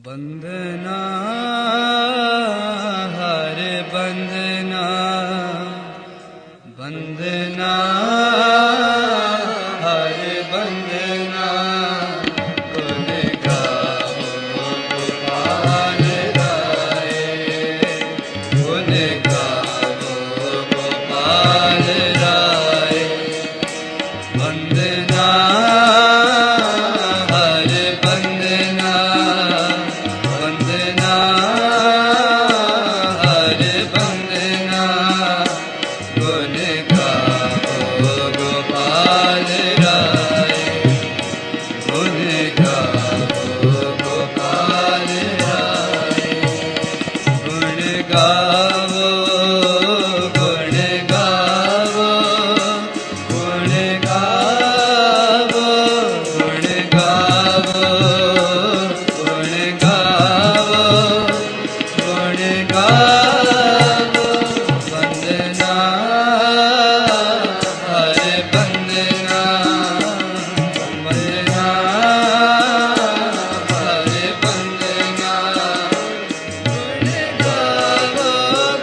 बंदना हरे बंदना बंदना हरे बंदना गुण गाओ गोपाल राय गुण गाओ गोपाल राय बंदना हरे बंदना बंदना हरे बंदना गुण गाओ गोपाल राय गुण गाओ गोपाल राय गुण गाओ गुण गाओ गुण गाओ गुण गाओ गुण गाओ गुण गाओ बंदना हरे बंदना बंदना हरे बंदना गुण गाओ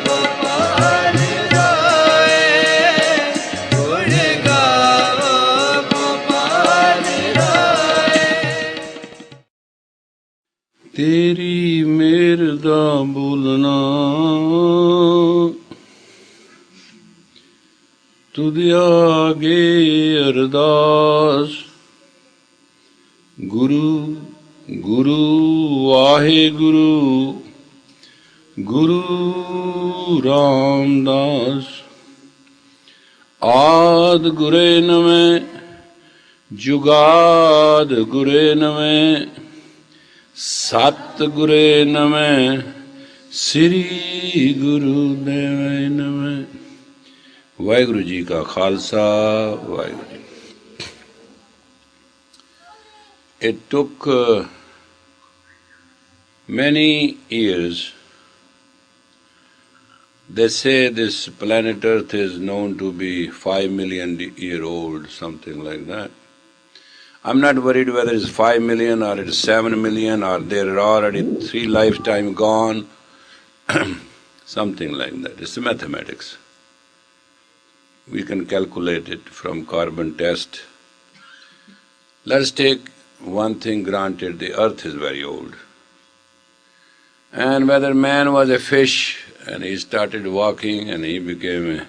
गोपाल राय गुण गाओ गोपाल राय तेरी मेर दा बोलना तुद आगे अरदास गुरु गुरु वाहे गुरु गुरु रामदास आद गुरे नमः जुगाद गुरे नमः सत गुरे नमः श्री गुरुदेव नमः। वाहिगुरु जी का Khalsa Waheguru ji. It took many years. They say this planet Earth is known to be 5 million year old, something like that. I'm not worried whether it's 5 million or it's 7 million or there are already 3 lifetime gone, something like that. It's mathematics. We can calculate it from carbon test. Let's take one thing granted, the earth is very old. And whether man was a fish and he started walking and he became a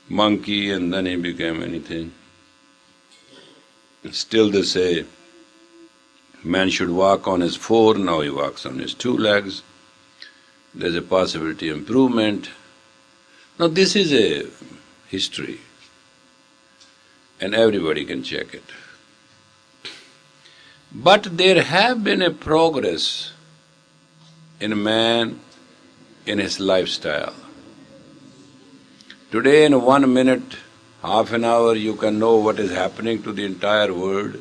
monkey and then he became anything. Still they say man should walk on his 4, now he walks on his 2 legs. There's a possibility of improvement. Now this is a history and everybody can check it. But there have been a progress in man in his lifestyle. Today in 1 minute, half an hour you can know what is happening to the entire world.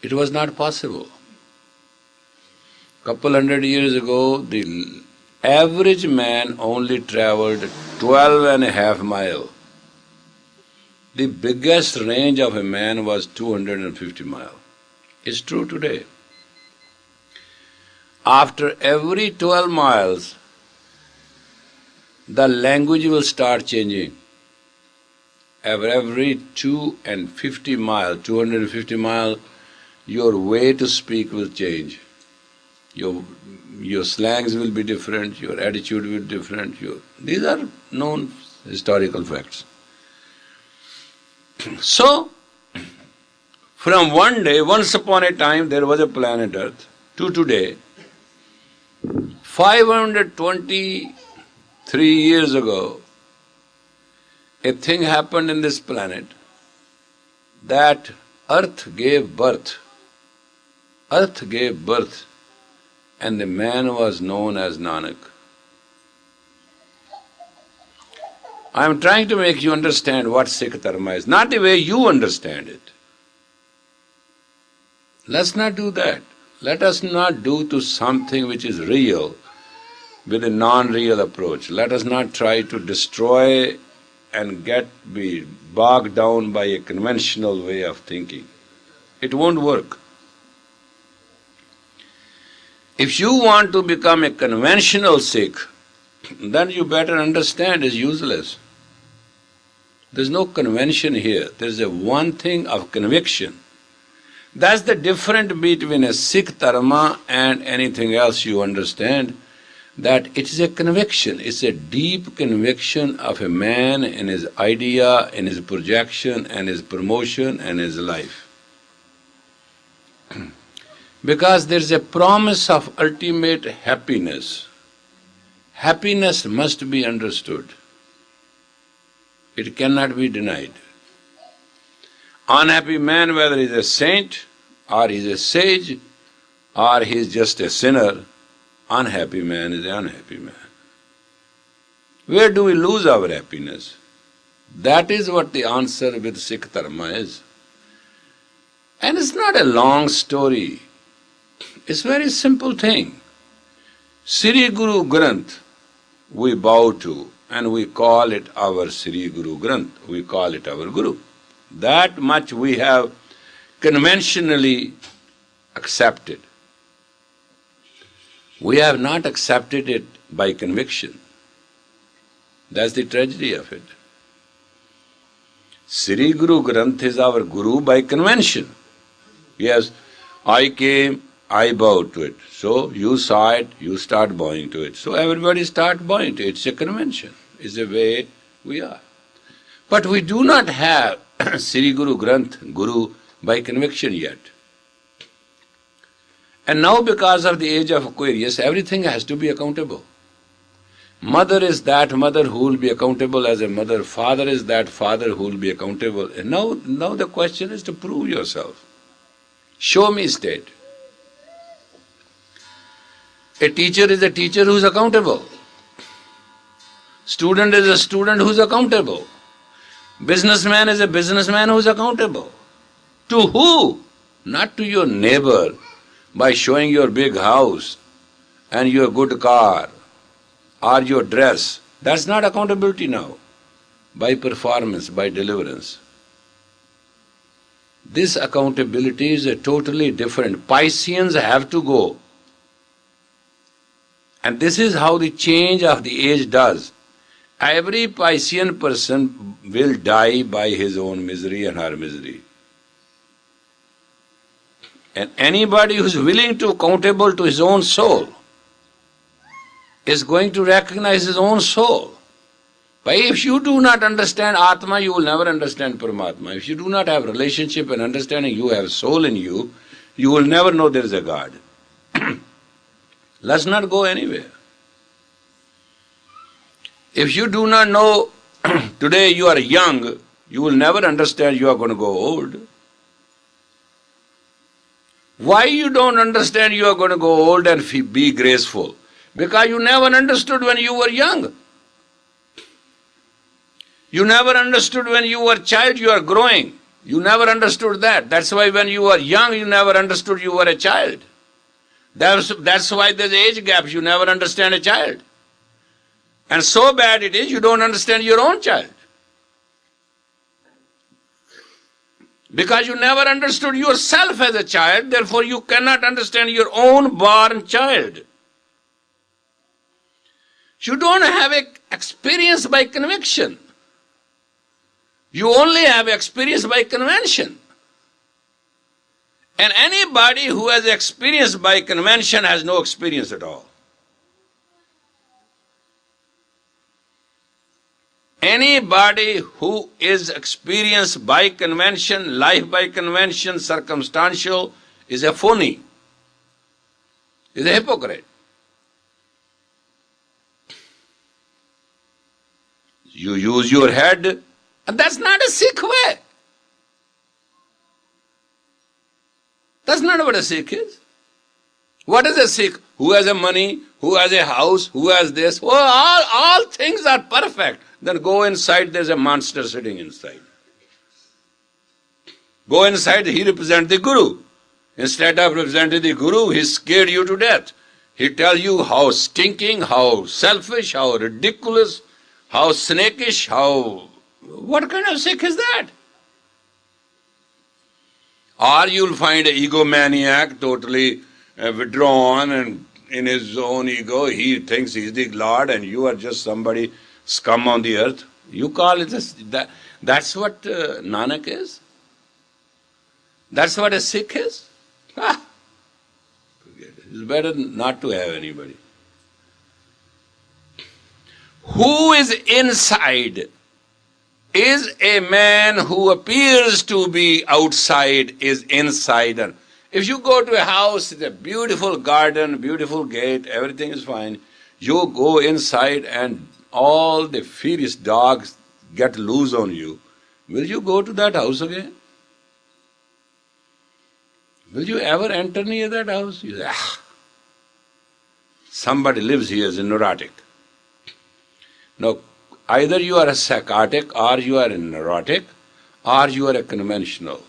It was not possible. Couple hundred years ago, the average man only travelled 12.5 miles. The biggest range of a man was 250 miles. It's true today. After every 12 miles, the language will start changing. Every 250 miles, your way to speak will change. Your slangs will be different, your attitude will be different. These are known historical facts. So, from one day, once upon a time, there was a planet Earth, to today, 523 years ago, a thing happened in this planet that Earth gave birth. Earth gave birth, and the man was known as Nanak. I am trying to make you understand what Sikh Dharma is, not the way you understand it. Let's not do that. Let us not do to something which is real with a non-real approach. Let us not try to destroy and be bogged down by a conventional way of thinking. It won't work. If you want to become a conventional Sikh, then you better understand is useless. There's no convention here. There's a one thing of conviction. That's the difference between a Sikh dharma and anything else you understand, that it is a conviction. It's a deep conviction of a man in his idea, in his projection, and his promotion, and his life. Because there's a promise of ultimate happiness. Happiness must be understood. It cannot be denied. Unhappy man, whether he's a saint, or he's a sage, or he's just a sinner, unhappy man is an unhappy man. Where do we lose our happiness? That is what the answer with Sikh Dharma is. And it's not a long story. It's a very simple thing. Sri Guru Granth we bow to, and we call it our Sri Guru Granth. We call it our Guru. That much we have conventionally accepted. We have not accepted it by conviction. That's the tragedy of it. Sri Guru Granth is our Guru by convention. Yes, I came, I bowed to it. So you saw it, you start bowing to it. So everybody start bowing to it. It's a convention. It's the way we are. But we do not have Sri Guru Granth, Guru, by conviction yet. And now because of the age of Aquarius, everything has to be accountable. Mother is that mother who will be accountable as a mother. Father is that father who will be accountable. And now the question is to prove yourself. Show me state. A teacher is a teacher who is accountable. Student is a student who is accountable. Businessman is a businessman who is accountable. To who? Not to your neighbor by showing your big house and your good car or your dress. That's not accountability now. By performance, by deliverance. This accountability is a totally different. Pisceans have to go. And this is how the change of the age does. Every Piscean person will die by his own misery and her misery. And anybody who is willing to accountable to his own soul is going to recognize his own soul. But if you do not understand Atma, you will never understand Paramatma. If you do not have relationship and understanding, you have soul in you, you will never know there is a God. Let's not go anywhere. If you do not know today you are young, you will never understand you are going to go old. Why you don't understand you are going to go old and be graceful? Because you never understood when you were young. You never understood when you were a child you are growing. You never understood that. That's why when you were young you never understood you were a child. That's why there's age gaps. You never understand a child. And so bad it is you don't understand your own child. Because you never understood yourself as a child, therefore you cannot understand your own born child. You don't have experience by conviction. You only have experience by convention. And anybody who has experience by convention has no experience at all. Anybody who is experienced by convention, life by convention, circumstantial, is a phony, is a hypocrite. You use your head, and that's not a Sikh way. That's not what a Sikh is. What is a Sikh? Who has a money, who has a house, who has this? Well, all things are perfect. Then go inside, there's a monster sitting inside. Go inside, he represents the Guru. Instead of representing the Guru, he scared you to death. He tells you how stinking, how selfish, how ridiculous, how snakish, how... What kind of Sikh is that? Or you'll find an egomaniac, totally withdrawn and in his own ego, he thinks he's the Lord and you are just somebody scum on the earth. You call it that's what Nanak is? That's what a Sikh is? Ah, forget it. It's better not to have anybody. Who is inside is a man who appears to be outside is insider. If you go to a house, it's a beautiful garden, beautiful gate, everything is fine. You go inside and all the fierce dogs get loose on you. Will you go to that house again? Will you ever enter near that house? You say, somebody lives here is a neurotic. Now, either you are a psychotic, or you are a neurotic, or you are a conventional.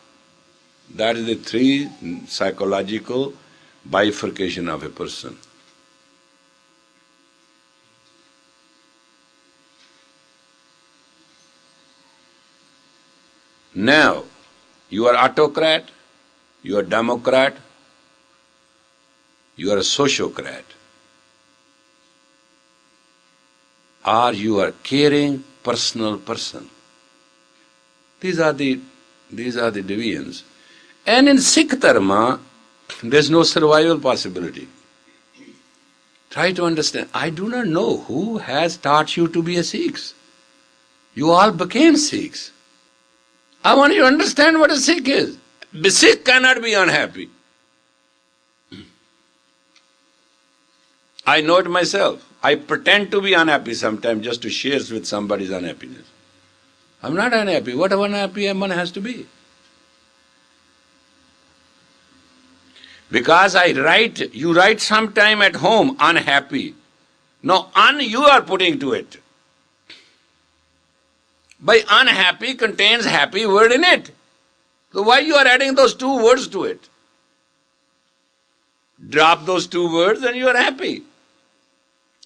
That is the three psychological bifurcation of a person. Now, you are autocrat, you are democrat, you are a sociocrat. Or you are caring, personal person. These are the divisions. And in Sikh Dharma, there is no survival possibility. Try to understand. I do not know who has taught you to be a Sikh. You all became Sikhs. I want you to understand what a Sikh is. A Sikh cannot be unhappy. I know it myself. I pretend to be unhappy sometimes just to share with somebody's unhappiness. I'm not unhappy. What unhappy one has to be? Because you write sometime at home unhappy. No, you are putting to it. By unhappy contains happy word in it. So why you are adding those two words to it? Drop those two words and you are happy.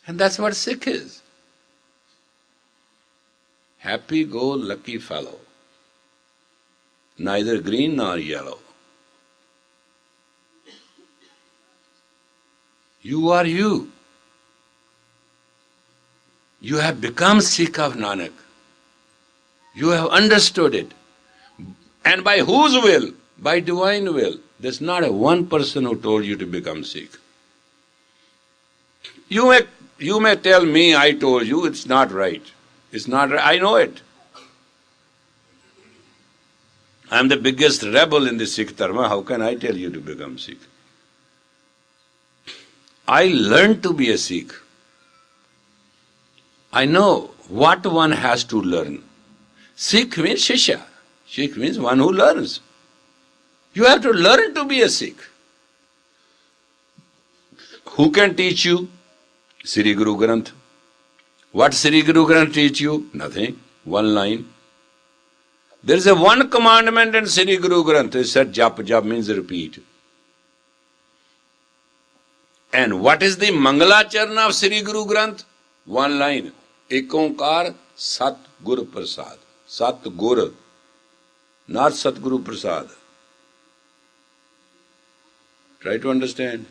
And that's what Sikh is. Happy-go-lucky fellow. Neither green nor yellow. You are you. You have become Sikh of Nanak. You have understood it. And by whose will? By divine will. There's not a one person who told you to become Sikh. You may tell me, I told you, it's not right. It's not right. I know it. I'm the biggest rebel in the Sikh Dharma. How can I tell you to become Sikh? I learned to be a Sikh. I know what one has to learn. Sikh means Shishya. Sikh means one who learns. You have to learn to be a Sikh. Who can teach you? Sri Guru Granth. What Sri Guru Granth teach you? Nothing. One line. There is a one commandment in Sri Guru Granth. It said jap. Jap means repeat. And what is the Mangalacharana of Sri Guru Granth? One line. Ek Onkar Sat Gur Prasad. Sat Gur. Not Satguru Prasad. Try to understand.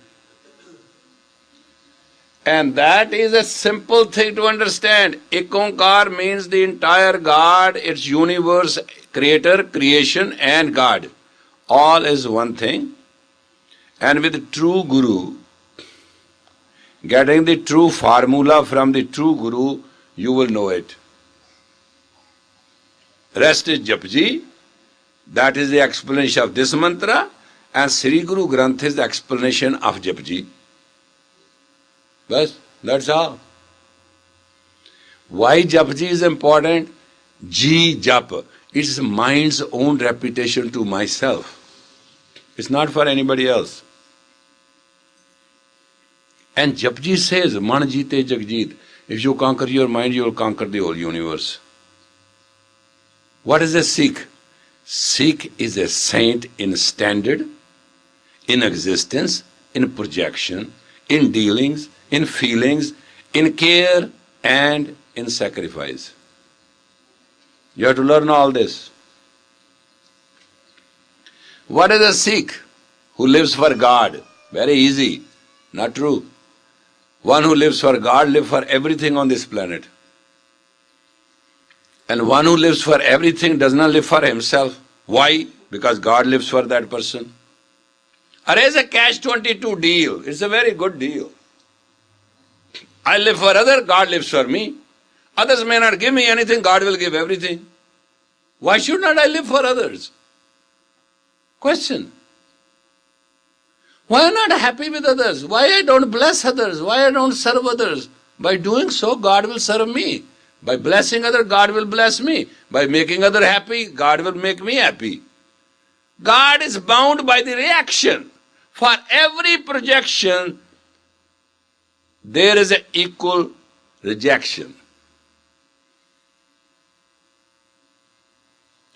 And that is a simple thing to understand. Ek Onkar means the entire God, its universe, creator, creation and God. All is one thing. And with the true Guru, getting the true formula from the true Guru, you will know it. Rest is Japji. That is the explanation of this mantra. And Sri Guru Granth is the explanation of Japji. Bas, that's all. Why Japji is important? Ji Jap. It's mind's own reputation to myself. It's not for anybody else. And Japji says, Man Jite Jagjit. If you conquer your mind, you will conquer the whole universe. What is a Sikh? Sikh is a saint in standard, in existence, in projection, in dealings, in feelings, in care, and in sacrifice. You have to learn all this. What is a Sikh who lives for God? Very easy. Not true. One who lives for God lives for everything on this planet. And one who lives for everything does not live for himself. Why? Because God lives for that person. It's a catch-22 deal. It's a very good deal. I live for others, God lives for me. Others may not give me anything, God will give everything. Why should not I live for others? Question. Why am I not happy with others? Why I don't bless others? Why I don't serve others? By doing so, God will serve me. By blessing others, God will bless me. By making others happy, God will make me happy. God is bound by the reaction. For every projection, there is an equal rejection.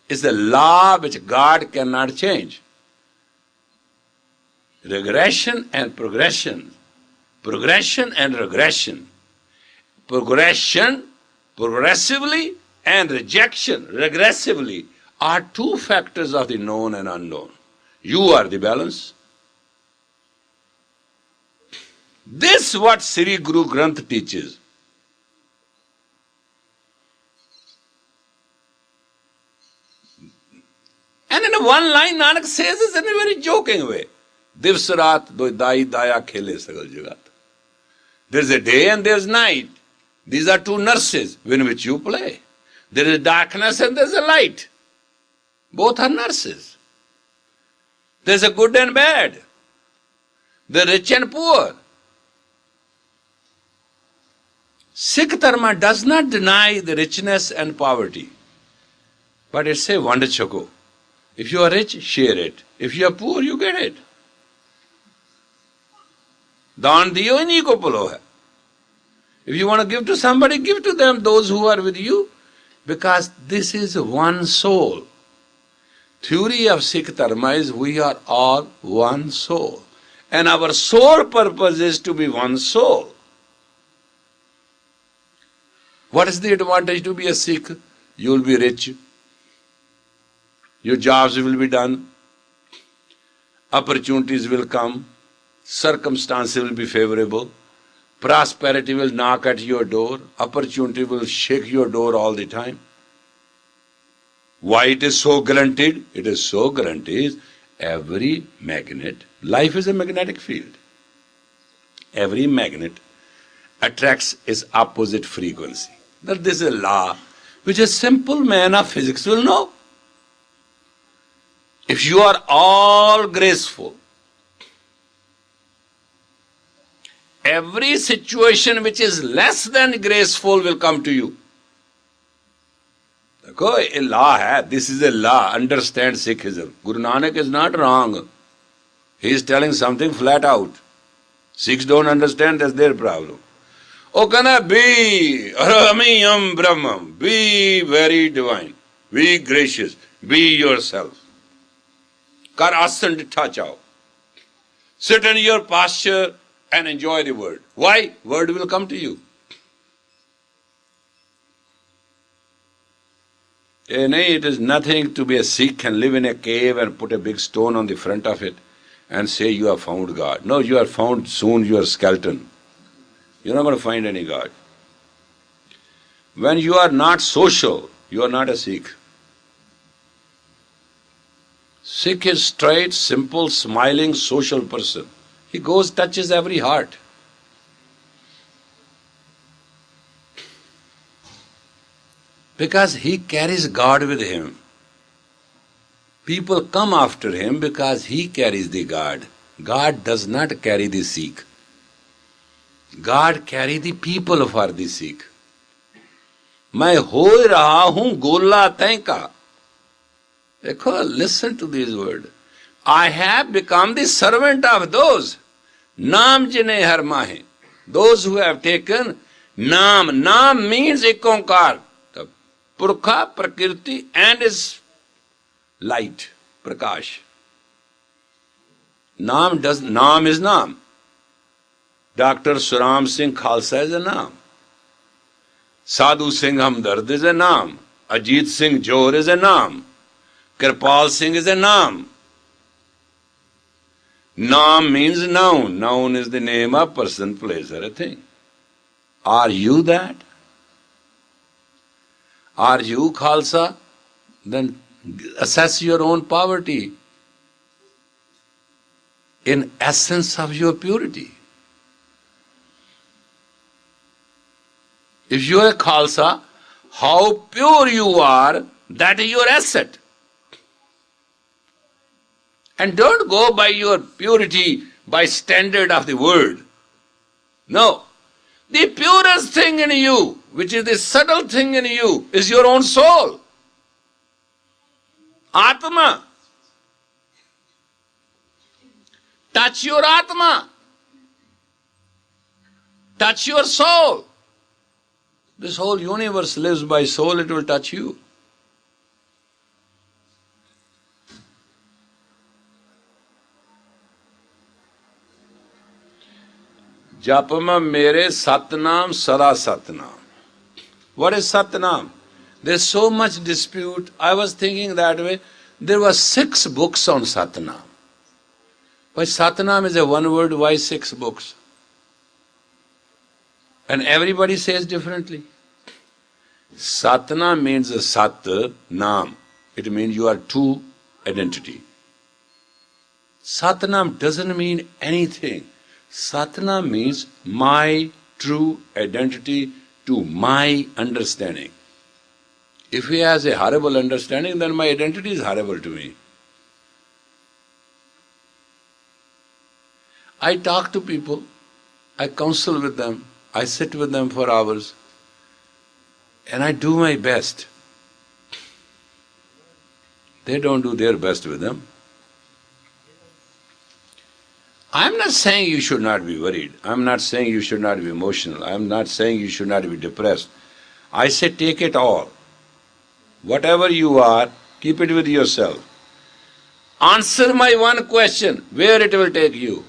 It's a law which God cannot change. Regression and progression. Progression and regression. Progression, progressively, and rejection, regressively, are two factors of the known and unknown. You are the balance. This is what Sri Guru Granth teaches. And in one line, Nanak says this in a very joking way. Divs raat do dai daya khele sagal jagat. There's a day and there's night. These are two nurses in which you play. There is darkness and there's a light. Both are nurses. There's a good and bad. The rich and poor. Sikh Dharma does not deny the richness and poverty. But it's a vand chako. If you are rich, share it. If you are poor, you get it. Daan diyo inhi ko pulo hai. If you want to give to somebody, give to them, those who are with you. Because this is one soul. Theory of Sikh Dharma is we are all one soul. And our sole purpose is to be one soul. What is the advantage to be a Sikh? You will be rich. Your jobs will be done. Opportunities will come. Circumstances will be favorable. Prosperity will knock at your door. Opportunity will shake your door all the time. Why it is so guaranteed? It is so guaranteed. Every magnet, life is a magnetic field. Every magnet attracts its opposite frequency. That this is a law which a simple man of physics will know. If you are all graceful, every situation which is less than graceful will come to you. A law hai, this is a law, understand Sikhism. Guru Nanak is not wrong. He is telling something flat out. Sikhs don't understand, that's their problem. Oh, kana be Aramiyam Brahmam, be very divine, be gracious, be yourself. Kar asan ditha chao. Sit in your posture and enjoy the word. Why? Word will come to you. It is nothing to be a Sikh and live in a cave and put a big stone on the front of it and say you have found God. No, you are found soon your skeleton. You're not going to find any God. When you are not social, you are not a Sikh. Sikh is straight, simple, smiling, social person. He goes, touches every heart. Because he carries God with him. People come after him because he carries the God. God does not carry the Sikh. God carry the people for the Sikh. मैं हो रहा हूं गोला तैंका. देखो, listen to this word. I have become the servant of those. Naam jine har mahe. Those who have taken Naam. Naam means ek onkar. The Purkha, Prakriti and his light, Prakash. Naam is Naam. Dr. Suram Singh Khalsa is a Naam. Sadhu Singh Hamdard is a Naam. Ajit Singh Johar is a Naam. Kirpal Singh is a Naam. Naam means noun. Noun is the name of person, place, or a thing. Are you that? Are you Khalsa? Then assess your own poverty in essence of your purity. If you are a Khalsa, how pure you are, that is your asset. And don't go by your purity by standard of the world. No. The purest thing in you, which is the subtle thing in you, is your own soul. Atma. Touch your Atma. Touch your soul. This whole universe lives by soul, it will touch you. Japama mere Satnam Sada Satnam. What is Satnam? There's so much dispute. I was thinking that way. There were 6 books on Satnam. But Satnam is a one word, why 6 books? And everybody says differently. Satnam means a Sat Nam. It means you are two identity. Satnam doesn't mean anything. Satnam means my true identity to my understanding. If he has a horrible understanding, then my identity is horrible to me. I talk to people, I counsel with them, I sit with them for hours, and I do my best. They don't do their best with them. I'm not saying you should not be worried. I'm not saying you should not be emotional. I'm not saying you should not be depressed. I say take it all. Whatever you are, keep it with yourself. Answer my one question, where it will take you.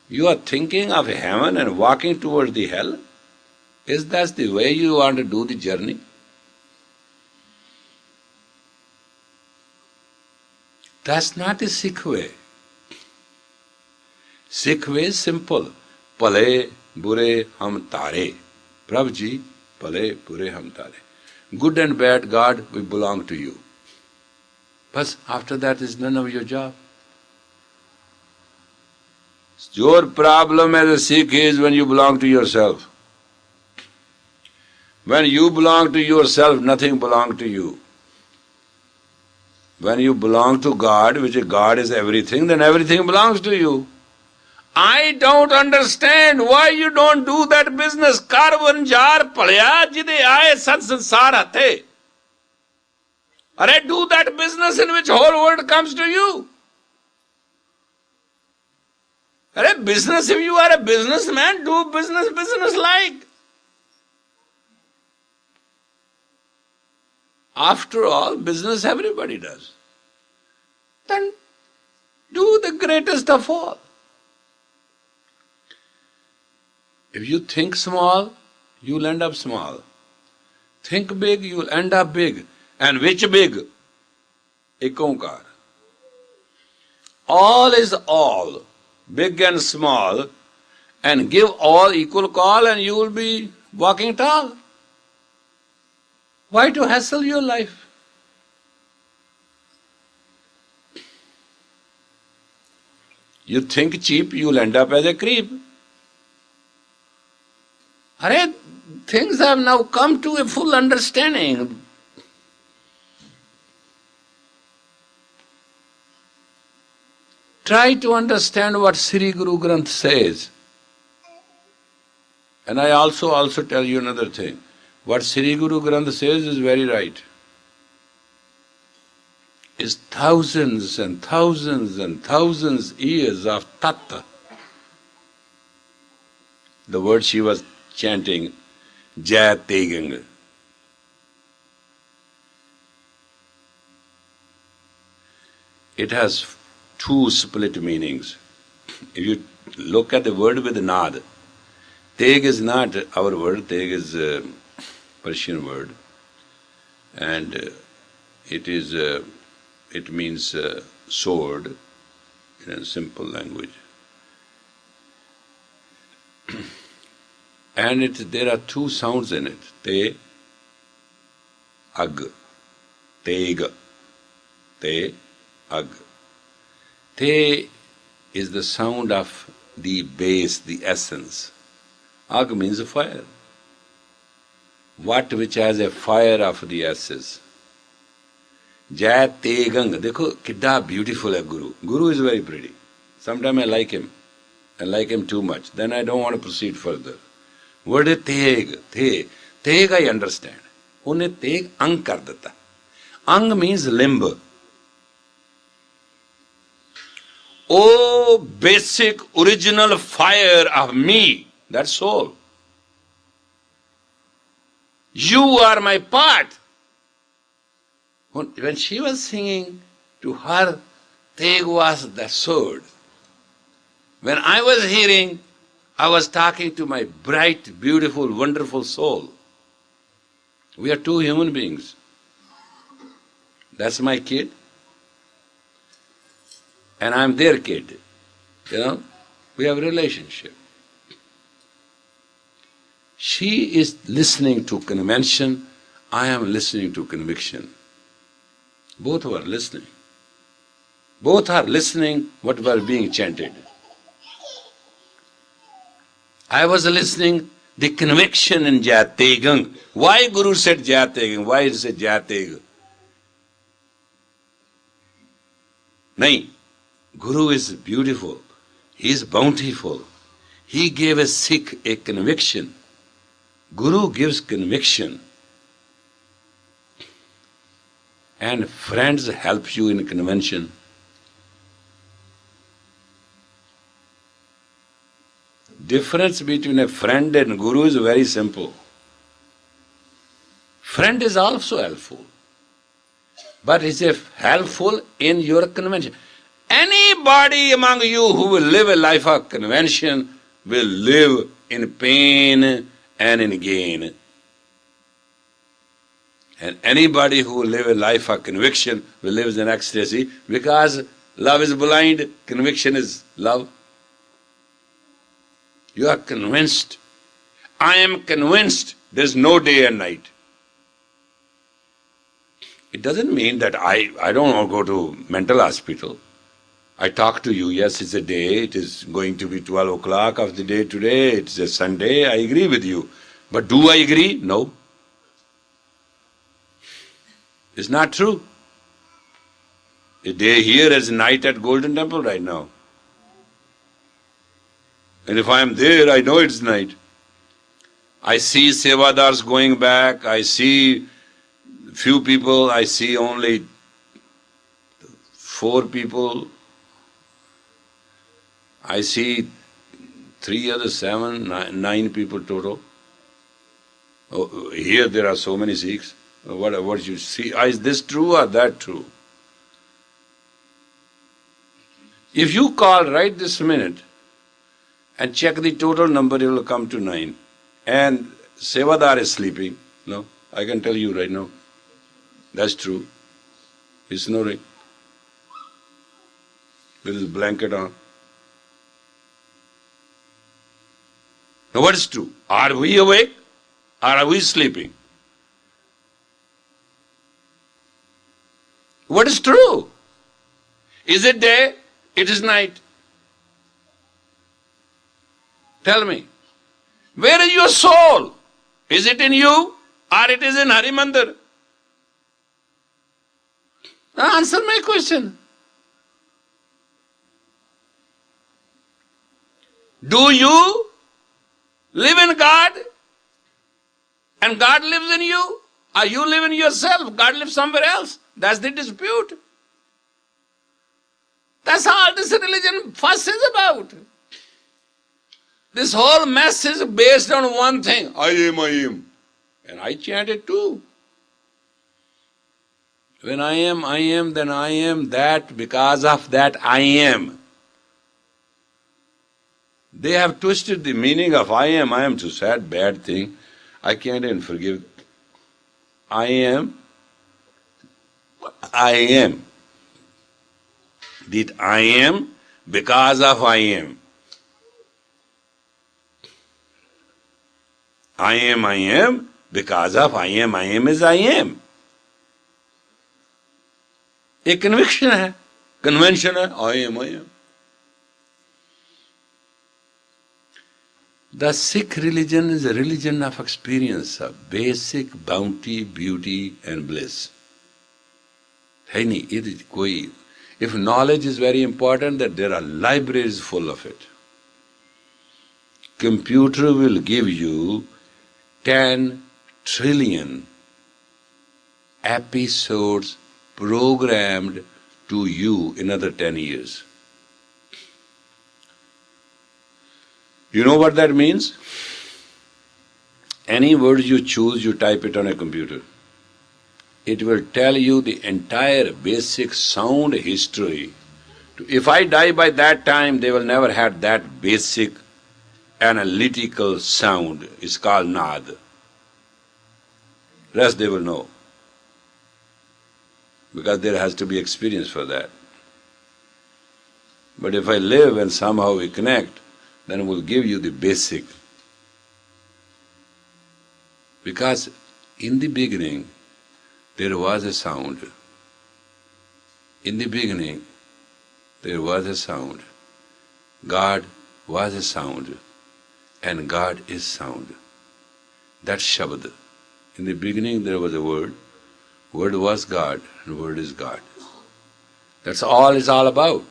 You are thinking of heaven and walking towards the hell? Is that the way you want to do the journey? That's not the Sikh way. Sikh way is simple. Pale, bure, hum tare. Prabhuji, pale, bure, hum tare. Good and bad, God, we belong to you. But after that is none of your job. Your problem as a Sikh is when you belong to yourself. When you belong to yourself, nothing belongs to you. When you belong to God, which God is everything, then everything belongs to you. I don't understand why you don't do that business. Karvan jar palya jide aaye sat sansar hathe. Are do that business in which whole world comes to you. Are business, if you are a businessman, do business like. After all, business everybody does. Then do the greatest of all. If you think small, you'll end up small. Think big, you'll end up big. And which big? Ek Onkar. All is all, big and small, and give all equal call and you will be walking tall. Why to hassle your life? You think cheap, you'll end up as a creep. Arey, things have now come to a full understanding. Try to understand what Sri Guru Granth says. And I also tell you another thing. What Sri Guru Granth says is very right. Is thousands and thousands and thousands years of tattva. The word she was chanting, Jai Tegang. It has 2 split meanings. If you look at the word with Nad, Teg is not our word, Teg is a Persian word, and it means sword in a simple language. And there are two sounds in it. Te, ag. Teg. Te, ag. Te is the sound of the base, the essence. Ag means fire. What which has a fire of the essence. Jai Tegang. Dekho, kidda beautiful a Guru. Guru is very pretty. Sometimes I like him. I like him too much. Then I don't want to proceed further. Word is Teg. Te. Teg I understand. Unne Teg ang kar deta. Ang means limb. Oh, basic original fire of me, that soul. You are my part. When she was singing, to her, Teg was the sword. When I was hearing, I was talking to my bright, beautiful, wonderful soul. We are two human beings. That's my kid. And I'm their kid. We have a relationship. She is listening to convention, I am listening to conviction. Both are listening. Both are listening what was being chanted. I was listening the conviction in Jategang. Why Guru said Jategang? Why he said Jateg? Nahin. Guru is beautiful. He is bountiful. He gave a Sikh a conviction. Guru gives conviction. And friends help you in convention. Difference between a friend and Guru is very simple. Friend is also helpful. But is helpful in your convention. Anybody among you who will live a life of convention will live in pain and in gain. And anybody who will live a life of conviction will live in ecstasy, because love is blind, conviction is love. You are convinced. I am convinced there is no day and night. It doesn't mean that I don't want to go to mental hospital. I talk to you, yes, it's a day, it is going to be 12 o'clock of the day today, it's a Sunday, I agree with you. But do I agree? No. It's not true. A day here is night at Golden Temple right now. And if I am there, I know it's night. I see Sevadars going back, I see few people, I see only 4 people. I see 3 others, 7, 9 people total. Oh, here there are so many Sikhs. What you see? Is this true or that true? If you call right this minute and check the total number, it will come to 9. And Sevadar is sleeping. No, I can tell you right now. That's true. He's snoring with his blanket on. Now what is true? Are we awake or are we sleeping? What is true? Is it day? It is night. Tell me. Where is your soul? Is it in you or it is in Hari Mandir? Answer my question. Do you live in God and God lives in you? Or you live in yourself, God lives somewhere else? That's the dispute. That's all this religion fuss is about. This whole mess is based on one thing. I am. And I chant it too. When I am, then I am that because of that I am. They have twisted the meaning of I am to sad, bad thing. I can't even forgive. I am. That I am because of I am. I am because of I am is I am. एक conviction है, convention है, I am. The Sikh religion is a religion of experience, of basic bounty, beauty and bliss. है नहीं, ये कोई, if knowledge is very important, that there are libraries full of it. Computer will give you 10 trillion episodes programmed to you in another 10 years. You know what that means? Any words you choose, you type it on a computer. It will tell you the entire basic sound history. If I die by that time, they will never have that basic analytical sound. It's called Naad. Rest they will know. Because there has to be experience for that. But if I live and somehow we connect, then we'll give you the basic. Because in the beginning, there was a sound. In the beginning, there was a sound. God was a sound, and God is sound. That's Shabad. In the beginning, there was a word. Word was God, and word is God. That's all it's all about.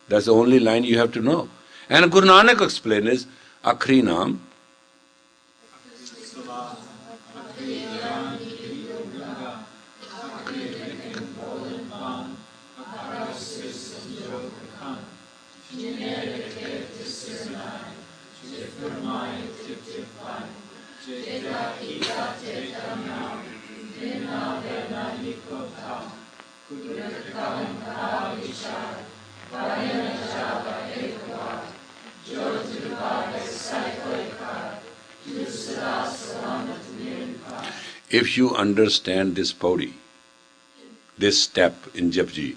That's the only line you have to know. And Guru Nanak explains is Akhri Naam. If you understand this pauri, this step in Japji,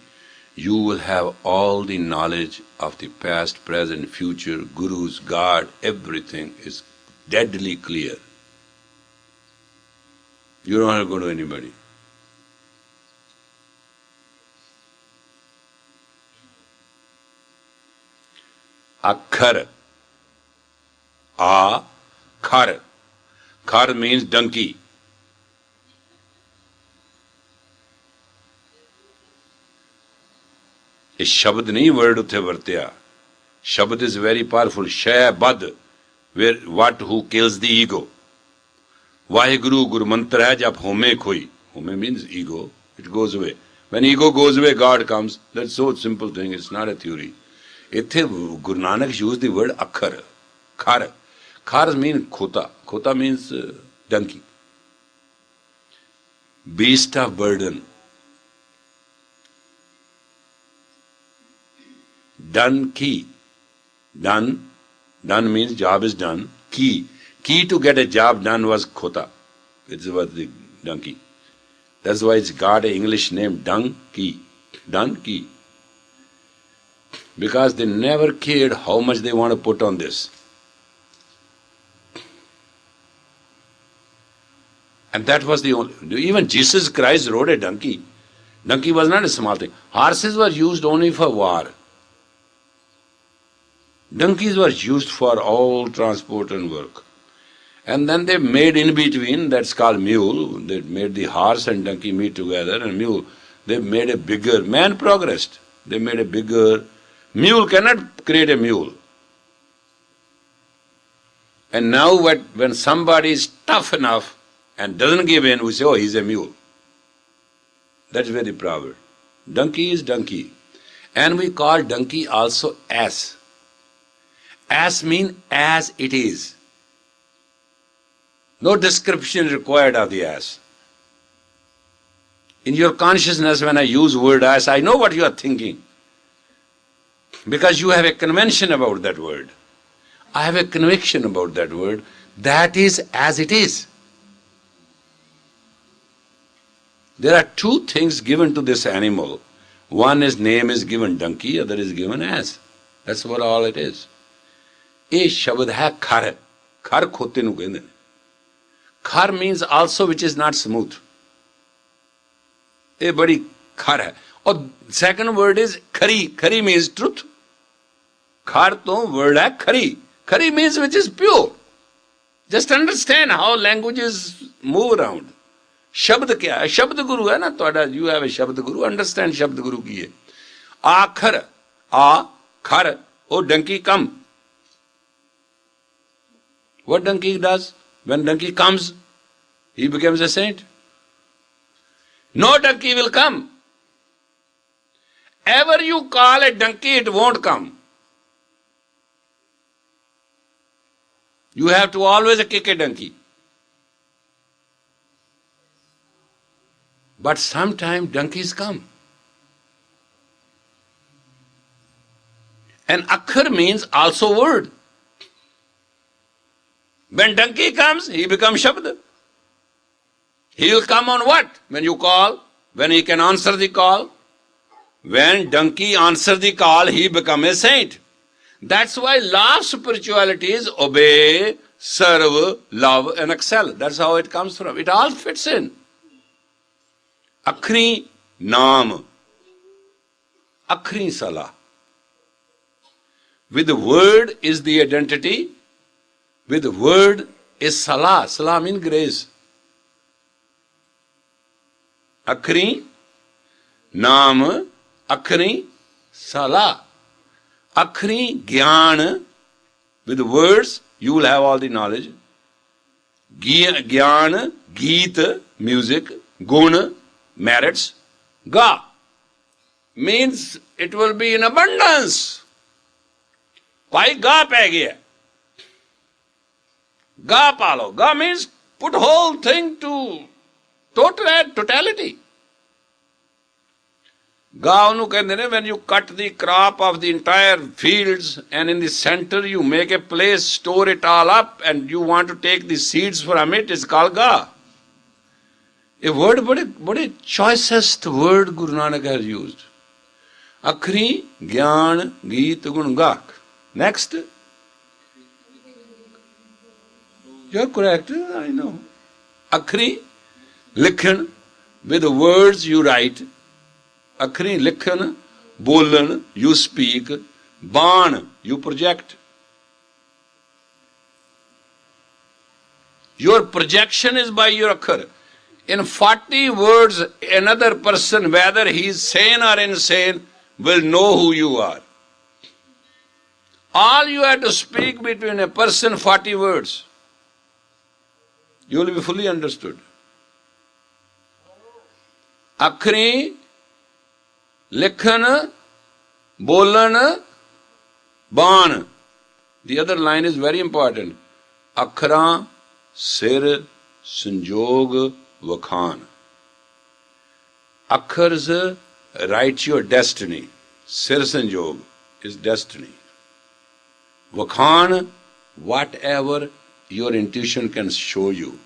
you will have all the knowledge of the past, present, future, gurus, God, everything is deadly clear. You don't have to go to anybody. Akhar. Khar. Khar means donkey. ਇਹ ਸ਼ਬਦ ਨਹੀਂ word ਉੱਥੇ ਵਰਤਿਆ. Shabad is very powerful. Shabad, where what who kills the ego. Vaheguru Guru mantra hai jab home khoi. Home means ego. It goes away. When ego goes away, God comes. That's so simple thing. It's not a theory. ਇੱਥੇ Guru Nanak used the word akhar. Khar. Khar means khota. Khota means donkey. Beast of burden. Done key. Done means job is done. Key to get a job done was khota. It was the donkey. That's why it's got an English name, donkey. Donkey. Because they never cared how much they want to put on this. And that was the only. Even Jesus Christ rode a donkey. Donkey was not a small thing. Horses were used only for war. Donkeys were used for all transport and work. And then they made in between, that's called mule. They made the horse and donkey meet together, and mule. They made a bigger, man progressed. They made a bigger, mule cannot create a mule. And now when somebody is tough enough and doesn't give in, we say, oh, he's a mule. That's very proper. Donkey is donkey. And we call donkey also ass. Ass means as it is. No description required of the ass. In your consciousness, when I use word ass, I know what you are thinking. Because you have a convention about that word. I have a conviction about that word. That is as it is. There are two things given to this animal. One is name is given donkey, other is given as. That's what all it is. ਇਹ ਸ਼ਬਦ ਹੈ ਖਰ ਖਰ ਖੋਤੇ ਨੂੰ ਕਹਿੰਦੇ ਨੇ ਖਰ means also which is not smooth ਇਹ ਬੜੀ ਖਰ ਹੈ ਔਰ second word is ਖਰੀ ਖਰੀ means truth ਖਰ ਤੋਂ word ਹੈ ਖਰੀ ਖਰੀ means which is pure just understand how languages move around ਸ਼ਬਦ क्या है ਸ਼ਬਦ ਗੁਰੂ ਹੈ ਨਾ ਤੁਹਾਡਾ you have a ਸ਼ਬਦ ਗੁਰੂ understand ਸ਼ਬਦ ਗੁਰੂ ਕੀ ਹੈ ਆਖਰ ਆ ਖਰ ਉਹ donkey come What donkey does? When donkey comes, he becomes a saint. No donkey will come. Ever you call a donkey, it won't come. You have to always kick a donkey. But sometimes donkeys come. And akhar means also word. When donkey comes, he becomes Shabd. He will come on what? When you call, when he can answer the call. When donkey answers the call, he becomes a saint. That's why law of spirituality is obey, serve, love and excel. That's how it comes from. It all fits in. Akhri naam. Akhri salah. With the word is the identity. With the word is salah. Salah means grace. Akhri, naam, akhri, salah. Akhri, gyan. With the words, you will have all the knowledge. Gyan, geet, music. Gun, merits. Ga means it will be in abundance. Why ga pੈ ਗਿਆ Ga palo. Ga means put whole thing to totality. Ga onu kehinde ne when you cut the crop of the entire fields and in the center you make a place, store it all up and you want to take the seeds from it, it's called ga. A word, bade choicest word Guru Nanak has used. Akhri, Gyan, Geet, Gun, Gak. Next. You're correct, I know. Akhri, likhan, with the words you write. Akhri, likhan, bolan, you speak. Ban, you project. Your projection is by your akhar. In 40 words, another person, whether he is sane or insane, will know who you are. All you have to speak between a person, 40 words. You will be fully understood. Akhri, likhan, bolan, ban. The other line is very important. Akhra, sir, sanjog, vakhan. Akhars write your destiny. Sir sanjog is destiny. Vakhan, whatever your intuition can show you.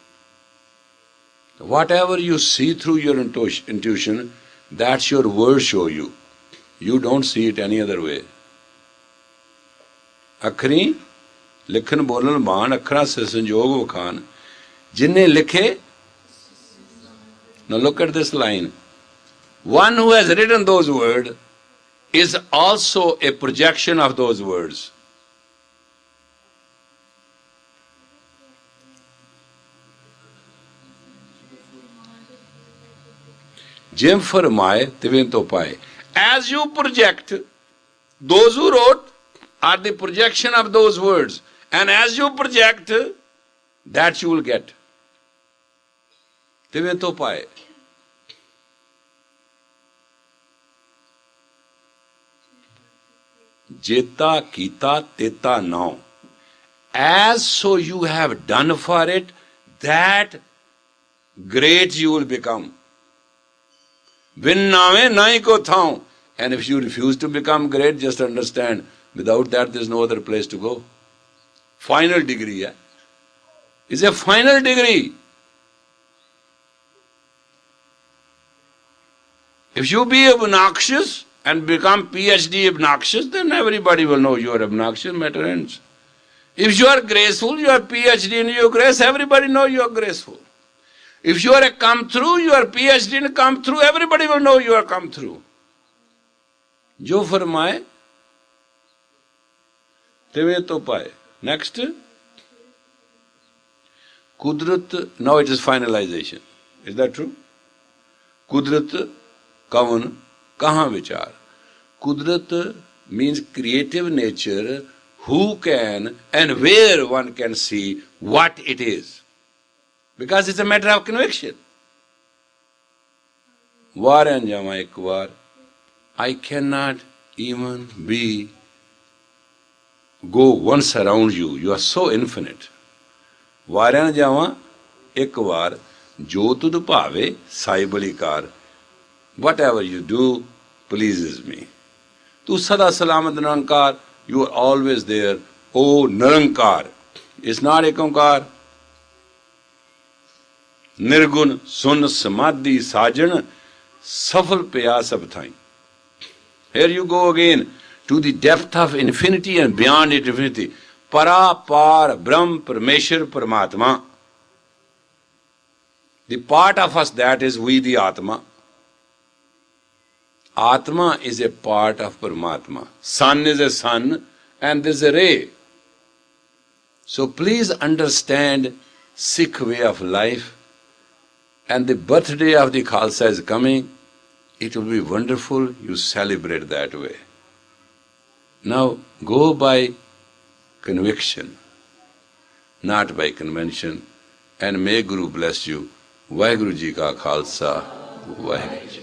Whatever you see through your intuition, that's your words show you. You don't see it any other way. Akhri, likhan, bolan, ban, akhra, se sanjog, vakhan. Jinne likhe. Now look at this line. One who has written those words is also a projection of those words. Jim farmaye, tiven to paye. As you project, those who wrote are the projection of those words. And as you project, that you will get. Tiven to paye. Jeta kita teta now. As so you have done for it, that great you will become. Vinnave nai ko thau. And if you refuse to become great, just understand, without that there is no other place to go. Final degree, yeah? It's a final degree. If you be obnoxious and become PhD obnoxious, then everybody will know you are obnoxious, matter ends. If you are graceful, you are PhD in your grace, everybody know you are graceful. If you are a come through, you are PhD in come through, everybody will know you are come through. Jo farmaye, teve to paye. Next. Kudrat, now it is finalization. Is that true? Kudrat, kavan, kahan vichar. Kudrat means creative nature, who can and where one can see what it is. Because it's a matter of conviction. Var anjama ek var. I cannot even go once around you. You are so infinite. Varyan java ek var jo tud bhave sai balikar. Whatever you do pleases me. Tu sada salamat nirankar, you are always there. Oh Nirankar. It's not ekankar. Nirgun sun samadhi sajan safal paya sab thai. Here you go again to the depth of infinity and beyond infinity. Para, Par, Brahm, Parameshwar, Paramatma. The part of us that is we the Atma. Atma is a part of Paramatma. Sun is a sun and there is a ray. So please understand Sikh way of life, and the birthday of the Khalsa is coming. It will be wonderful, you celebrate that way. Now go by conviction, not by convention, and may Guru bless you. Vaheguru Ji Ka Khalsa, Vaheguru Ji.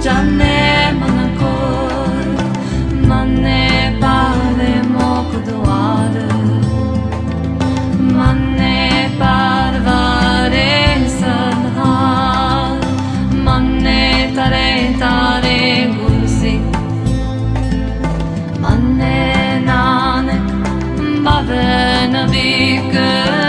Jane manakoi, mane बिक